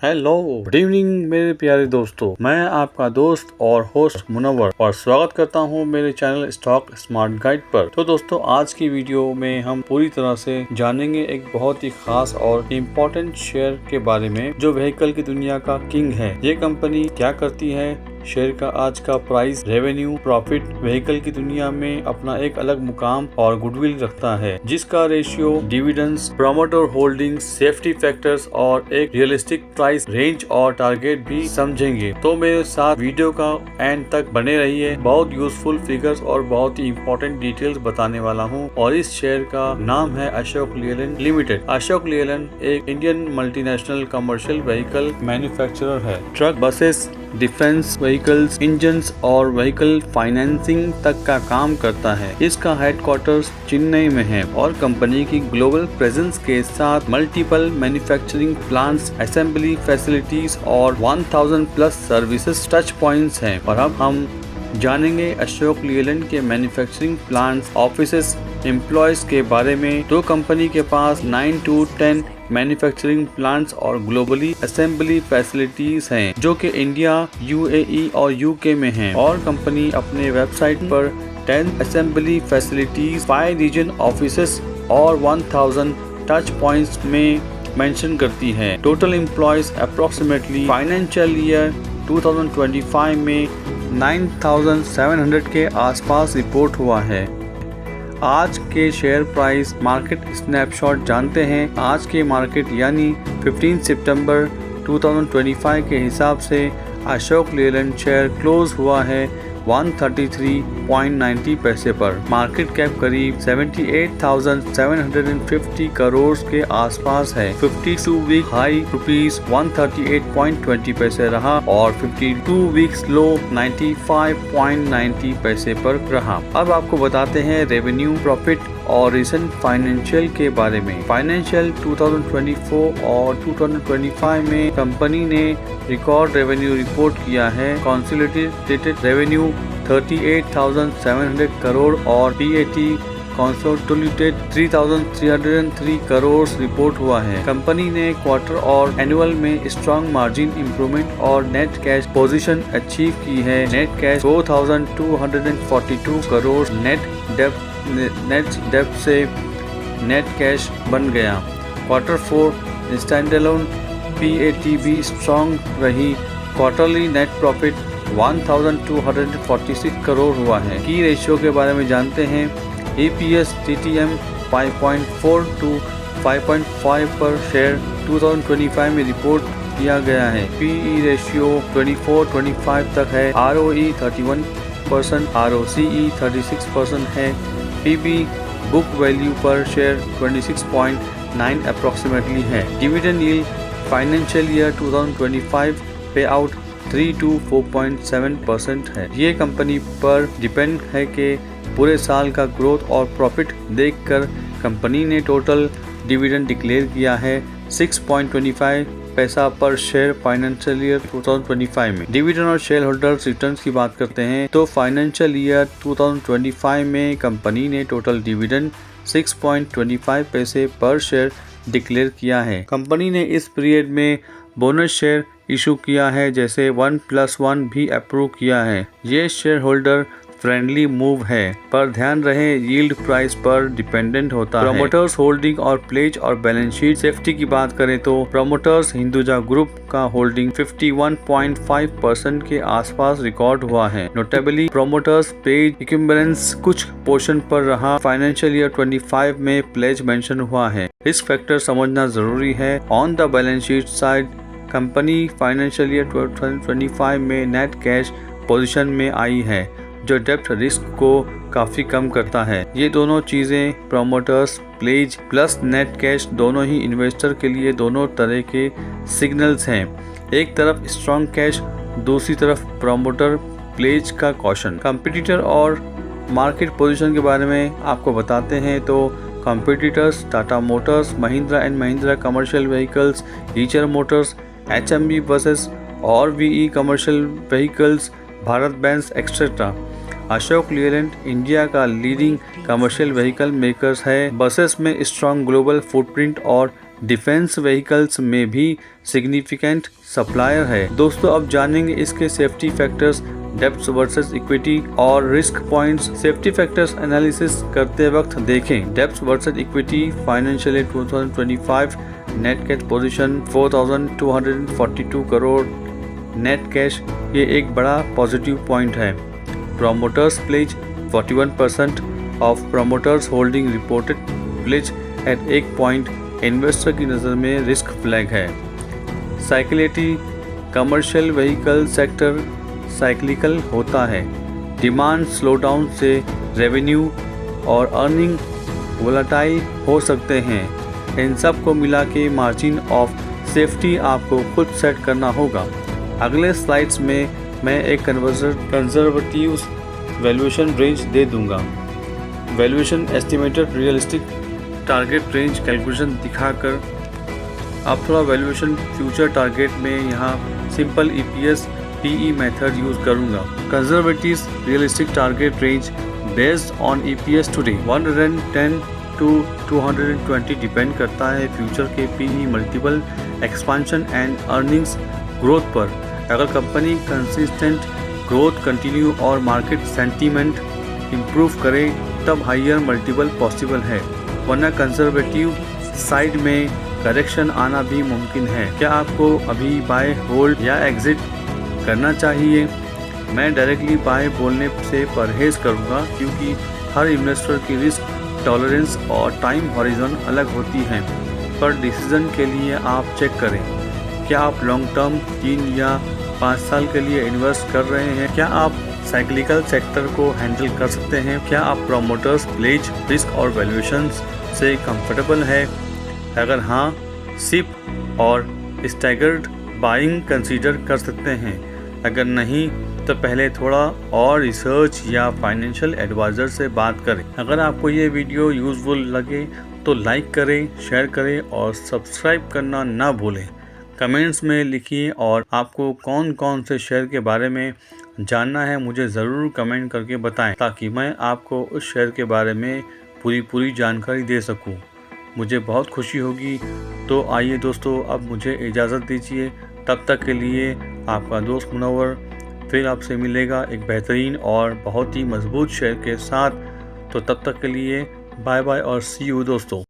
Hello, good evening मेरे प्यारे दोस्तों। मैं आपका दोस्त और होस्ट मुनव्वर और स्वागत करता हूं मेरे चैनल स्टॉक स्मार्ट गाइड पर। तो दोस्तों, आज की वीडियो में हम पूरी तरह से जानेंगे एक बहुत ही खास और इम्पोर्टेंट शेयर के बारे में जो व्हीकल की दुनिया का किंग है। ये कंपनी क्या करती है, शेयर का आज का प्राइस, रेवेन्यू, प्रॉफिट, व्हीकल की दुनिया में अपना एक अलग मुकाम और गुडविल रखता है, जिसका ratio, dividends, promoter holdings, safety factors और एक रियलिस्टिक प्राइस रेंज और टारगेट भी समझेंगे। तो मेरे साथ वीडियो का एंड तक बने रहिए। बहुत यूजफुल फिगर्स और बहुत ही इम्पोर्टेंट डिटेल्स बताने वाला हूँ। और इस शेयर का नाम है Ashok Leyland limited. Ashok Leyland एक Indian multinational commercial vehicle manufacturer है। Truck, buses, defence vehicles, engines और व्हीकल फाइनेंसिंग तक का काम करता है। इसका हेडक्वार्टर्स चेन्नई में है और कंपनी की ग्लोबल प्रेजेंस के साथ multiple manufacturing plants, assembly facilities और 1000 प्लस सर्विसेज टच पॉइंट्स हैं। और अब हम जानेंगे अशोक लेलैंड के मैन्युफैक्चरिंग प्लांट्स, ऑफिसेस, एम्प्लॉयज के बारे में। तो कंपनी के पास 9 to 10 मैन्युफैक्चरिंग प्लांट्स और ग्लोबली असेंबली फैसिलिटीज हैं, जो कि इंडिया, यूएई और यूके में हैं। और कंपनी अपने वेबसाइट पर 10 असेंबली फैसिलिटीज, 5 रीजन ऑफिसेस और 1000 टच पॉइंट्स में मेंशन करती है। Total employees approximately financial year 2025 में 9700 के आसपास रिपोर्ट हुआ है। आज के शेयर प्राइस मार्केट स्नैपशॉट जानते हैं। आज के मार्केट यानी 15 सितंबर 2025 के हिसाब से अशोक लेलैंड शेयर क्लोज हुआ है 133.90 पैसे पर। मार्केट कैप करीब 78,750 करोड़ के आसपास है। 52 वीक हाई ₹138.20 पैसे रहा और 52 वीक्स लो 95.90 पैसे पर रहा। अब आपको बताते हैं रेवेन्यू, प्रॉफिट और रिसेंट फाइनेंशियल के बारे में। फाइनेंशियल 2024 और 2025 में कंपनी ने रिकॉर्ड रेवेन्यू रिपोर्ट किया है। कंसोलिडेटेड रेवेन्यू 38,700 करोड़ और पीएटी कंसोलिडेटेड 3,303 करोड़ रिपोर्ट हुआ है। कंपनी ने क्वार्टर और एनुअल में स्ट्रॉन्ग मार्जिन इंप्रूवमेंट और नेट कैश पोजीशन अचीव की है। नेट कैश 4,242 करोड़, नेट डेब्ट से नेट कैश बन गया। क्वार्टर 4 स्टैंडअलोन पीएटी भी स्ट्रॉन्ग रही। क्वार्टरली नेट प्रॉफिट 1,246 करोड़ हुआ है। की रेशियो के बारे में जानते हैं। EPS TTM 5.4 to 5.5 पर शेयर 2025 में रिपोर्ट किया गया है। PE रेशियो 24-25 तक है। ROE 31%, ROCE 36% है। PB बुक वैल्यू पर शेयर 26.9 अप्रोक्सीमेटली है। डिविडेंड यील्ड फाइनेंशियल ईयर 2025 पे आउट 3 to 4.7% है। ये कंपनी पर डिपेंड है कि पूरे साल का ग्रोथ और प्रॉफिट देखकर कंपनी ने टोटल डिविडेंड डिक्लेयर किया है 6.25 पैसा पर शेयर फाइनेंशियल ईयर 2025 में। डिविडेंड और शेयर होल्डर्स रिटर्न्स की बात करते हैं तो फाइनेंशियल ईयर 2025 में कंपनी ने टोटल डिविडेंड 6.25 पैसे पर शेयर डिक्लेयर किया है। कंपनी ने इस पीरियड में बोनस शेयर इशू किया है, जैसे 1+1 भी अप्रूव किया है। ये शेयर होल्डर फ्रेंडली मूव है, पर ध्यान रहे यील्ड प्राइस पर डिपेंडेंट होता है। प्रमोटर्स होल्डिंग और प्लेज और बैलेंस शीट सेफ्टी की बात करें तो प्रमोटर्स हिंदुजा ग्रुप का होल्डिंग 51.5% के आसपास रिकॉर्ड हुआ है। नोटेबली प्रमोटर्स प्लेज इक्विवेलेंस कुछ पोर्शन पर रहा। फाइनेंशियल ईयर 25 में प्लेज मेंशन हुआ है। रिस्क फैक्टर समझना जरूरी है। On the balance sheet side company financial year 2025 में नेट कैश पोजीशन में आई है, जो डेब्ट रिस्क को काफी कम करता है। ये दोनों चीजें promoters, pledge plus net cash दोनों ही इन्वेस्टर के लिए दोनों तरह के सिग्नल्स हैं। एक तरफ स्ट्रॉन्ग कैश, दूसरी तरफ प्रमोटर प्लेज का कॉशन। कंपटीटर और मार्केट पोजीशन के बारे में आपको बताते हैं तो competitors Tata motors, Mahindra and Mahindra commercial vehicles, Eicher motors, HMB buses और VE commercial vehicles, Bharat Benz etcetera. Ashok Leyland India का लीडिंग कमर्शियल व्हीकल मेकर्स है। बसेस में स्ट्रॉन्ग ग्लोबल फुटप्रिंट और डिफेंस व्हीकल्स में भी सिग्निफिकेंट सप्लायर है। दोस्तों अब जानेंगे इसके सेफ्टी फैक्टर्स, डेप्थ वर्सेस इक्विटी और risk points. Safety factors analysis करते वक्त देखें डेप्थ versus equity. Financial year 2025 net cash position 4,242 crore net cash, ये एक बड़ा पॉजिटिव पॉइंट है। Promoters pledge 41% of promoters holding reported pledge at एक पॉइंट इन्वेस्टर की नज़र में रिस्क फ्लैग है। Cyclicity, commercial vehicle sector cyclical होता है। डिमांड स्लोडाउन से रेवेन्यू और अर्निंग वोलेटाइल हो सकते हैं। इन सब को मिला के मार्जिन ऑफ सेफ्टी आपको खुद सेट करना होगा। अगले स्लाइड्स में मैं एक कंजर्वेटिव वैल्यूएशन रेंज दे दूंगा। Valuation estimated realistic target range calculation दिखाकर अब थोड़ा वैल्यूएशन फ्यूचर टारगेट में यहाँ simple EPS PE method use करूँगा। Conservative realistic target range based on EPS today 110 to 220 depend करता है फ्यूचर के PE multiple, expansion and earnings growth पर। अगर कंपनी कंसिस्टेंट ग्रोथ कंटिन्यू और मार्केट सेंटीमेंट इम्प्रूव करे तब हाइयर मल्टीपल पॉसिबल है, वरना कंजर्वेटिव साइड में करेक्शन आना भी मुमकिन है। क्या आपको अभी बाय, होल्ड या एग्जिट करना चाहिए? मैं डायरेक्टली बाय बोलने से परहेज करूंगा क्योंकि हर इन्वेस्टर की रिस्क टॉलरेंस और टाइम हॉरिजन अलग होती है। पर डिसीजन के लिए आप चेक करें, क्या आप लॉन्ग टर्म 3 या 5 साल के लिए इन्वेस्ट कर रहे हैं? क्या आप साइक्लिकल सेक्टर को हैंडल कर सकते हैं? क्या आप प्रोमोटर्स प्लेज, रिस्क और वैल्यूएशंस से कंफर्टेबल है? अगर हाँ, सिप और स्टैगर्ड बाइंग कंसीडर कर सकते हैं। अगर नहीं तो पहले थोड़ा और रिसर्च या फाइनेंशियल एडवाइज़र से बात करें। अगर आपको ये वीडियो यूज़फुल लगे तो लाइक करें, शेयर करें और सब्सक्राइब करना ना भूलें। कमेंट्स में लिखिए और आपको कौन कौन से शेयर के बारे में जानना है मुझे ज़रूर कमेंट करके बताएं, ताकि मैं आपको उस शेयर के बारे में पूरी जानकारी दे सकूं। मुझे बहुत खुशी होगी। तो आइए दोस्तों, अब मुझे इजाज़त दीजिए। तब तक के लिए आपका दोस्त मुनव्वर फिर आपसे मिलेगा एक बेहतरीन और बहुत ही मजबूत शेयर के साथ। तो तब तक के लिए बाय बाय और सी यू दोस्तों।